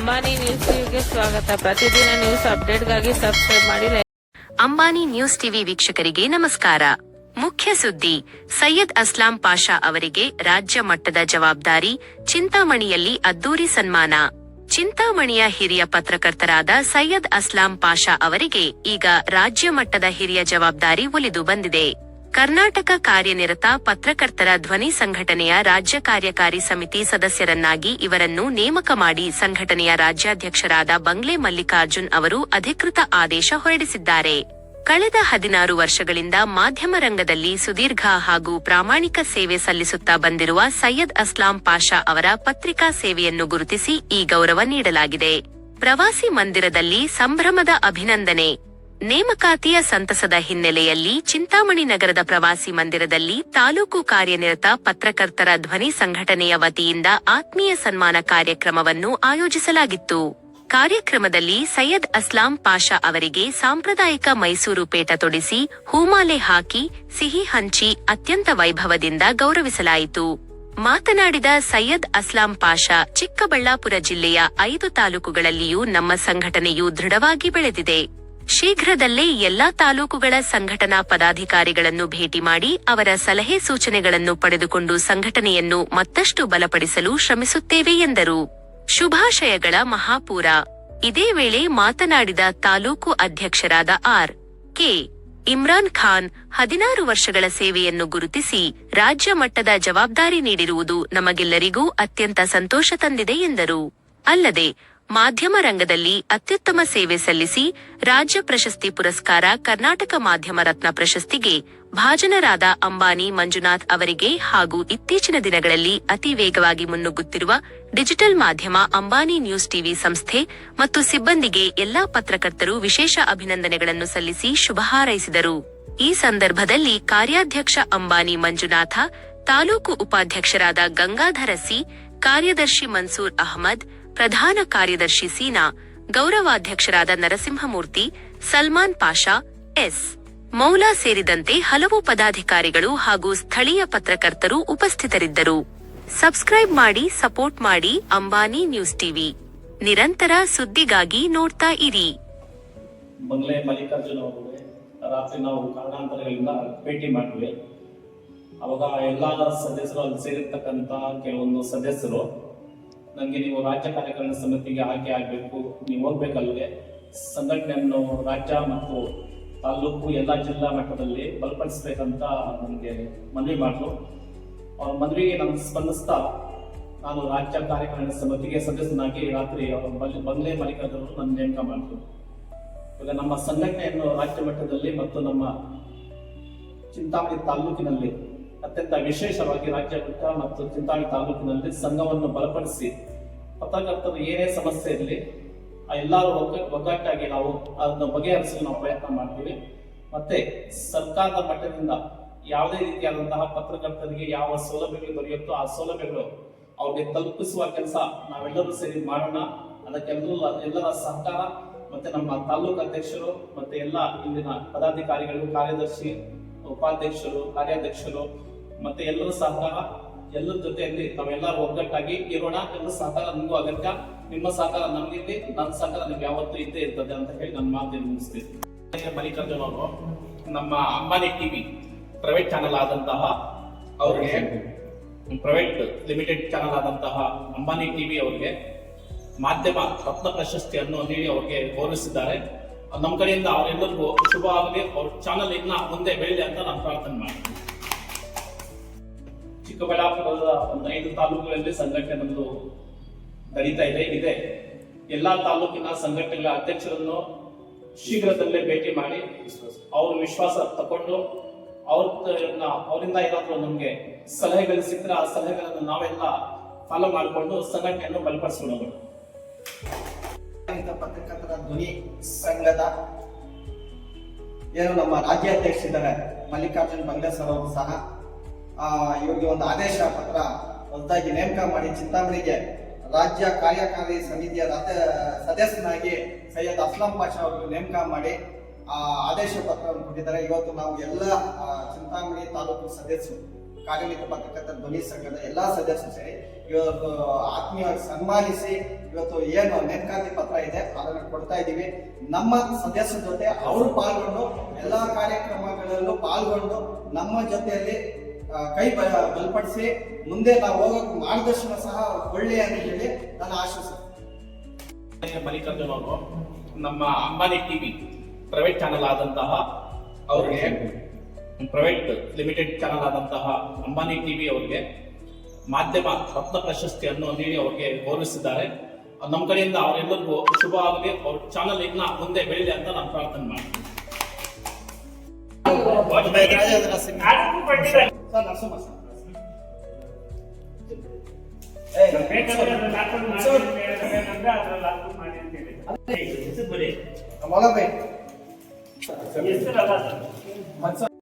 Ambani news ಟಿವಿಗೆ ಸ್ವಾಗತ. ಪ್ರತಿದಿನ ನ್ಯೂಸ್ ಅಪ್ಡೇಟ್ಗಾಗಿ ಸಬ್ಸ್ಕ್ರೈಬ್ ಮಾಡಿ. ಅಂಬಾನಿ ನ್ಯೂಸ್ ಟಿವಿ ವೀಕ್ಷಕರಿಗೆ ನಮಸ್ಕಾರ. ಮುಖ್ಯ ಸುದ್ದಿ: ಸೈಯದ್ ಅಸ್ಲಾಂ ಪಾಷಾ ಅವರಿಗೆ ರಾಜ್ಯ ಮಟ್ಟದ ಜವಾಬ್ದಾರಿ, ಚಿಂತಾಮಣಿಯಲ್ಲಿ ಅದ್ದೂರಿ ಸನ್ಮಾನ. ಚಿಂತಾಮಣಿಯ ಹಿರಿಯ ಪತ್ರಕರ್ತರಾದ ಸೈಯದ್ ಅಸ್ಲಾಂ ಪಾಷಾ ಅವರಿಗೆ ಈಗ ರಾಜ್ಯ ಮಟ್ಟದ ಹಿರಿಯ ಜವಾಬ್ದಾರಿ ಒಲಿದು ಬಂದಿದೆ. ಕರ್ನಾಟಕ ಕಾರ್ಯನಿರತ ಪತ್ರಕರ್ತರ ಧ್ವನಿ ಸಂಘಟನೆಯ ರಾಜ್ಯ ಕಾರ್ಯಕಾರಿ ಸಮಿತಿ ಸದಸ್ಯರನ್ನಾಗಿ ಇವರನ್ನು ನೇಮಕ ಮಾಡಿ ಸಂಘಟನೆಯ ರಾಜ್ಯಾಧ್ಯಕ್ಷರಾದ ಬಂಗ್ಲೆ ಮಲ್ಲಿಕಾರ್ಜುನ್ ಅವರು ಅಧಿಕೃತ ಆದೇಶ ಹೊರಡಿಸಿದ್ದಾರೆ. ಕಳೆದ 16 ವರ್ಷಗಳಿಂದ ಮಾಧ್ಯಮ ರಂಗದಲ್ಲಿ ಸುದೀರ್ಘ ಹಾಗೂ ಪ್ರಾಮಾಣಿಕ ಸೇವೆ ಸಲ್ಲಿಸುತ್ತಾ ಬಂದಿರುವ ಸೈಯದ್ ಅಸ್ಲಾಂ ಪಾಷಾ ಅವರ ಪತ್ರಿಕಾ ಸೇವೆಯನ್ನು ಗುರುತಿಸಿ ಈ ಗೌರವ ನೀಡಲಾಗಿದೆ. ಪ್ರವಾಸಿ ಮಂದಿರದಲ್ಲಿ ಸಂಭ್ರಮದ ಅಭಿನಂದನೆ. ನೇಮಕಾತಿಯ ಸಂತಸದ ಹಿನ್ನೆಲೆಯಲ್ಲಿ ಚಿಂತಾಮಣಿ ನಗರದ ಪ್ರವಾಸಿ ಮಂದಿರದಲ್ಲಿ ತಾಲೂಕು ಕಾರ್ಯನಿರತ ಪತ್ರಕರ್ತರ ಧ್ವನಿ ಸಂಘಟನೆಯ ವತಿಯಿಂದ ಆತ್ಮೀಯ ಸನ್ಮಾನ ಕಾರ್ಯಕ್ರಮವನ್ನು ಆಯೋಜಿಸಲಾಗಿತ್ತು. ಕಾರ್ಯಕ್ರಮದಲ್ಲಿ ಸೈಯದ್ ಅಸ್ಲಾಂ ಪಾಷಾ ಅವರಿಗೆ ಸಾಂಪ್ರದಾಯಿಕ ಮೈಸೂರು ಪೇಟ ತೊಡಿಸಿ, ಹೂಮಾಲೆ ಹಾಕಿ, ಸಿಹಿ ಹಂಚಿ ಅತ್ಯಂತ ವೈಭವದಿಂದ ಗೌರವಿಸಲಾಯಿತು. ಮಾತನಾಡಿದ ಸೈಯದ್ ಅಸ್ಲಾಂ ಪಾಷಾ, ಚಿಕ್ಕಬಳ್ಳಾಪುರ ಜಿಲ್ಲೆಯ 5 ತಾಲೂಕುಗಳಲ್ಲಿಯೂ ನಮ್ಮ ಸಂಘಟನೆಯು ದೃಢವಾಗಿ ಬೆಳೆದಿದೆ. ಶೀಘ್ರದಲ್ಲೇ ಎಲ್ಲಾ ತಾಲೂಕುಗಳ ಸಂಘಟನಾ ಪದಾಧಿಕಾರಿಗಳನ್ನು ಭೇಟಿ ಮಾಡಿ ಅವರ ಸಲಹೆ ಸೂಚನೆಗಳನ್ನು ಪಡೆದುಕೊಂಡು ಸಂಘಟನೆಯನ್ನು ಮತ್ತಷ್ಟು ಬಲಪಡಿಸಲು ಶ್ರಮಿಸುತ್ತೇವೆ ಎಂದರು. ಶುಭಾಶಯಗಳ ಮಹಾಪೂರ. ಇದೇ ವೇಳೆ ಮಾತನಾಡಿದ ತಾಲೂಕು ಅಧ್ಯಕ್ಷರಾದ ಆರ್.ಕೆ. ಇಮ್ರಾನ್ ಖಾನ್, 16 ವರ್ಷಗಳ ಸೇವೆಯನ್ನು ಗುರುತಿಸಿ ರಾಜ್ಯ ಮಟ್ಟದ ಜವಾಬ್ದಾರಿ ನೀಡಿರುವುದು ನಮಗೆಲ್ಲರಿಗೂ ಅತ್ಯಂತ ಸಂತೋಷ ತಂದಿದೆ ಎಂದರು. ಅಲ್ಲದೆ ಮಾಧ್ಯಮ ರಂಗದಲ್ಲಿ ಅತ್ಯುತ್ತಮ ಸೇವೆ ಸಲ್ಲಿಸಿ ರಾಜ್ಯ ಪ್ರಶಸ್ತಿ ಪುರಸ್ಕಾರ, ಕರ್ನಾಟಕ ಮಾಧ್ಯಮ ರತ್ನ ಪ್ರಶಸ್ತಿಗೆ ಭಾಜನರಾದ ಅಂಬಾನಿ ಮಂಜುನಾಥ್ ಅವರಿಗೆ ಹಾಗೂ ಇತ್ತೀಚಿನ ದಿನಗಳಲ್ಲಿ ಅತಿ ವೇಗವಾಗಿ ಮುನ್ನುಗ್ಗುತ್ತಿರುವ ಡಿಜಿಟಲ್ ಮಾಧ್ಯಮ ಅಂಬಾನಿ ನ್ಯೂಸ್ ಟಿವಿ ಸಂಸ್ಥೆ ಮತ್ತು ಸಿಬ್ಬಂದಿಗೆ ಎಲ್ಲಾ ಪತ್ರಕರ್ತರು ವಿಶೇಷ ಅಭಿನಂದನೆಗಳನ್ನು ಸಲ್ಲಿಸಿ ಶುಭ ಹಾರೈಸಿದರು. ಈ ಸಂದರ್ಭದಲ್ಲಿ ಕಾರ್ಯಾಧ್ಯಕ್ಷ ಅಂಬಾನಿ ಮಂಜುನಾಥ, ತಾಲೂಕು ಉಪಾಧ್ಯಕ್ಷರಾದ ಗಂಗಾಧರ ಸಿ, ಕಾರ್ಯದರ್ಶಿ ಮನ್ಸೂರ್ ಅಹಮದ್, ಪ್ರಧಾನ ಕಾರ್ಯದರ್ಶಿ ಸೀನಾ, ಗೌರವಾಧ್ಯಕ್ಷರಾದ ನರಸಿಂಹಮೂರ್ತಿ, ಸಲ್ಮಾನ್ ಪಾಷಾ, ಎಸ್. ಮೌಲಾ ಸೇರಿದಂತೆ ಹಲವು ಪದಾಧಿಕಾರಿಗಳು ಹಾಗೂ ಸ್ಥಳೀಯ ಪತ್ರಕರ್ತರು ಉಪಸ್ಥಿತರಿದ್ದರು. ಸಬ್ಸ್ಕ್ರೈಬ್ ಮಾಡಿ, ಸಪೋರ್ಟ್ ಮಾಡಿ. ಅಂಬಾನಿ ನ್ಯೂಸ್ ಟಿವಿ, ನಿರಂತರ ಸುದ್ದಿಗಾಗಿ ನೋಡ್ತಾ ಇರಿ. ಬಂಗ್ಲೆ ಮಲ್ಲಿಕಾರ್ಜುನ್ ಅವರಿಗೆ ರಾತ್ರಿ ನಾವು ಕಾರಣಾಂತರಗಳಿಂದ ಭೇಟಿ ಮಾಡಿದ್ವಿ. ಅವಾಗ ಎಲ್ಲ ಸದಸ್ಯರು ಅಲ್ಲಿ ಸೇರಿರ್ತಕ್ಕಂಥ ಕೆಲವೊಂದು ಸದಸ್ಯರು ನನಗೆ ನೀವು ರಾಜ್ಯ ಕಾರ್ಯಕಾರಿಣಿ ಸಮಿತಿಗೆ ಆಯ್ಕೆ ಆಗಬೇಕು, ನೀವು ಹೋಗ್ಬೇಕಲ್ವೇ, ಸಂಘಟನೆಯನ್ನು ರಾಜ್ಯ ಮತ್ತು ತಾಲೂಕು ಎಲ್ಲ ಜಿಲ್ಲಾ ಮಟ್ಟದಲ್ಲಿ ಬಲಪಡಿಸಬೇಕಂತ ನನಗೆ ಮನವಿ ಮಾಡಿದ್ರು. ಅವ್ರ ಮನವಿಗೆ ನಾನು ಸ್ಪಂದಿಸ್ತಾ ನಾನು ರಾಜ್ಯ ಕಾರ್ಯಕಾರಿಣಿ ಸಮಿತಿಗೆ ಸದಸ್ಯನಾಗಿ ರಾತ್ರಿ ಬಂಗ್ಲೆ ಮಲ್ಲಿಕಾರ್ಜುನ್ ನನ್ನ ನೇಮಕ ಮಾಡಿದ್ರು. ಇವಾಗ ನಮ್ಮ ಸಂಘಟನೆಯನ್ನು ರಾಜ್ಯ ಮಟ್ಟದಲ್ಲಿ ಮತ್ತು ನಮ್ಮ ಚಿಂತಾಮಣಿ ತಾಲೂಕಿನಲ್ಲಿ ಅತ್ಯಂತ ವಿಶೇಷವಾಗಿ ರಾಜ್ಯ ಮಟ್ಟ ಮತ್ತು ಚಿಂತಾಮಣಿ ತಾಲೂಕಿನಲ್ಲಿ ಸಂಘವನ್ನು ಬಲಪಡಿಸಿ ಪತ್ರಕರ್ತರು ಏನೇ ಸಮಸ್ಯೆ ಇರಲಿ ಎಲ್ಲರೂ ಒಗ್ಗಟ್ಟಾಗಿ ನಾವು ಅದನ್ನು ಬಗೆಹರಿಸಲು ನಾವು ಪ್ರಯತ್ನ ಮಾಡ್ತೀವಿ. ಮತ್ತೆ ಸರ್ಕಾರದ ಮಟ್ಟದಿಂದ ಯಾವುದೇ ರೀತಿಯಾದಂತಹ ಪತ್ರಕರ್ತರಿಗೆ ಯಾವ ಸೌಲಭ್ಯಗಳು ದೊರೆಯುತ್ತೋ ಆ ಸೌಲಭ್ಯಗಳು ಅವ್ರಿಗೆ ತಲುಪಿಸುವ ಕೆಲಸ ನಾವೆಲ್ಲರೂ ಸೇರಿ ಮಾಡೋಣ. ಎಲ್ಲರ ಸಹಕಾರ ಮತ್ತೆ ನಮ್ಮ ತಾಲೂಕು ಅಧ್ಯಕ್ಷರು ಮತ್ತೆ ಎಲ್ಲ ಇಲ್ಲಿನ ಪದಾಧಿಕಾರಿಗಳು, ಕಾರ್ಯದರ್ಶಿ, ಉಪಾಧ್ಯಕ್ಷರು, ಕಾರ್ಯಾಧ್ಯಕ್ಷರು ಮತ್ತೆ ಎಲ್ಲರ ಸಹಕಾರ, ಎಲ್ಲರ ಜೊತೆಯಲ್ಲಿ ನಾವೆಲ್ಲರೂ ಒಗ್ಗಟ್ಟಾಗಿ ಇರೋಣ. ಎಲ್ಲರ ಸಹಕಾರ ನಿಮಗೂ ಅಗತ್ಯ, ನಿಮ್ಮ ಸಹಕಾರ ನಮಗಿರ್ಲಿ, ನನ್ನ ಸಹಕಾರ ನಿಮ್ಗೆ ಯಾವತ್ತೂ ಇದ್ದೇ ಇರ್ತದೆ ಅಂತ ಹೇಳಿ ನನ್ನ ಮಾತನ್ನು ಮುಗಿಸ್ತೀನಿ. ಮಲ್ಲಿಕಾರ್ಜುನ್ ಅವರು ನಮ್ಮ ಅಂಬಾನಿ ಟಿವಿ ಪ್ರೈವೇಟ್ ಚಾನೆಲ್ ಆದಂತಹ ಅವರಿಗೆ ಪ್ರೈವೇಟ್ ಲಿಮಿಟೆಡ್ ಚಾನೆಲ್ ಆದಂತಹ ಅಂಬಾನಿ ಟಿವಿ ಅವರಿಗೆ ಮಾಧ್ಯಮ ರತ್ನ ಪ್ರಶಸ್ತಿಯನ್ನು ನೀಡಿ ಅವರಿಗೆ ಗೌರವಿಸಿದ್ದಾರೆ. ನಮ್ಮ ಕಡೆಯಿಂದ ಅವರೆಲ್ಲರಿಗೂ ಶುಭ ಆಗಲಿ, ಅವ್ರ ಚಾನಲ್ ಇನ್ನ ಮುಂದೆ ಬೆಳೆಯಲಿ ಅಂತ ನಾನು ಪ್ರಾರ್ಥನೆ ಮಾಡ್ತೀನಿ. ಚಿಕ್ಕಬಳ್ಳಾಪುರದ ಒಂದು 5 ತಾಲೂಕುಗಳಲ್ಲಿ ಸಂಘಟನೆ ನಮ್ಮದು ನಡೀತಾ ಇದೆ. ಎಲ್ಲಾ ತಾಲೂಕಿನ ಸಂಘಟನೆಗಳ ಅಧ್ಯಕ್ಷರನ್ನು ಶೀಘ್ರದಲ್ಲೇ ಭೇಟಿ ಮಾಡಿ ಅವ್ರ ವಿಶ್ವಾಸ ತಕೊಂಡು ಅವರಿಂದ ಏನಾದರೂ ನಮಗೆ ಸಲಹೆಗಳು ಸಿಕ್ಕರೆ ಆ ಸಲಹೆಗಳನ್ನು ನಾವೆಲ್ಲ ಫಾಲೋ ಮಾಡಿಕೊಂಡು ಸಂಘಟನೆಯನ್ನು ಬಲಪಡಿಸಿಕೊಳ್ಳೋಣ. ಪತ್ರಕರ್ತರ ಧ್ವನಿ ಸಂಘದ ಏನು ನಮ್ಮ ರಾಜ್ಯಾಧ್ಯಕ್ಷರಿದ್ದಾರೆ ಮಲ್ಲಿಕಾರ್ಜುನ್ ಬಂಗ್ಲೆ ಸರ್ ಅವರು ಸಹ ಇವರಿಗೆ ಒಂದು ಆದೇಶ ಪತ್ರ ಹೊಸದಾಗಿ ನೇಮಕ ಮಾಡಿ ಚಿಂತಾಮಣಿಗೆ ರಾಜ್ಯ ಕಾರ್ಯಕಾರಿ ಸಮಿತಿಯ ಸದಸ್ಯನಾಗಿ ಸೈಯದ್ ಅಸ್ಲಾಂ ಪಾಷಾ ಅವರು ನೇಮಕ ಮಾಡಿ ಆದೇಶ ಪತ್ರವನ್ನು ಕೊಟ್ಟಿದ್ದಾರೆ. ಇವತ್ತು ನಾವು ಎಲ್ಲ ಚಿಂತಾಮಣಿ ತಾಲೂಕು ಸದಸ್ಯರು ಕಾರ್ಯನಿರತ ಪತ್ರಕರ್ತರ ಧ್ವನಿ ಸಂಘದ ಎಲ್ಲಾ ಸದಸ್ಯರು ಸೇರಿ ಇವತ್ತು ಆತ್ಮೀಯವಾಗಿ ಸನ್ಮಾನಿಸಿ ಇವತ್ತು ಏನು ನೇಮಕಾತಿ ಪತ್ರ ಇದೆ ಅದನ್ನು ಕೊಡ್ತಾ ಇದ್ದೀವಿ. ನಮ್ಮ ಸದಸ್ಯರ ಜೊತೆ ಅವರು ಪಾಲ್ಗೊಂಡು ಎಲ್ಲಾ ಕಾರ್ಯಕ್ರಮಗಳಲ್ಲೂ ಪಾಲ್ಗೊಂಡು ನಮ್ಮ ಜೊತೆಯಲ್ಲಿ ಕೈ ಬಲಪಡಿಸಿ ಮುಂದೆ ನಾವು ಹೋಗೋಕೆ ಮಾರ್ಗದರ್ಶನ ಸಹ ಒಳ್ಳೆ ಅಂತ ಹೇಳಿ ನಾನು ಆಶಿಸುತ್ತೇನೆ. ಮಲ್ಲಿಕಾರ್ಜುನ್ ಅವರು ನಮ್ಮ ಅಂಬಾನಿ ಟಿವಿ ಪ್ರೈವೇಟ್ ಚಾನೆಲ್ ಆದಂತಹ ಅವರಿಗೆ ಪ್ರೈವೇಟ್ ಲಿಮಿಟೆಡ್ ಚಾನೆಲ್ ಆದಂತಹ ಅಂಬಾನಿ ಟಿವಿ ಅವರಿಗೆ ಮಾಧ್ಯಮ ರತ್ನ ಪ್ರಶಸ್ತಿಯನ್ನು ನೀಡಿ ಅವರಿಗೆ ಗೌರವಿಸಿದ್ದಾರೆ. ನಮ್ಮ ಕಡೆಯಿಂದ ಅವರೆಲ್ಲರಿಗೂ ಶುಭ ಆಗಲಿ, ಅವ್ರ ಚಾನೆಲ್ ಇನ್ನ ಮುಂದೆ ಬೆಳೀಲಿ ಅಂತ ನಾನು ಪ್ರಾರ್ಥನೆ ಮಾಡ್ತೀನಿ. ಸರ್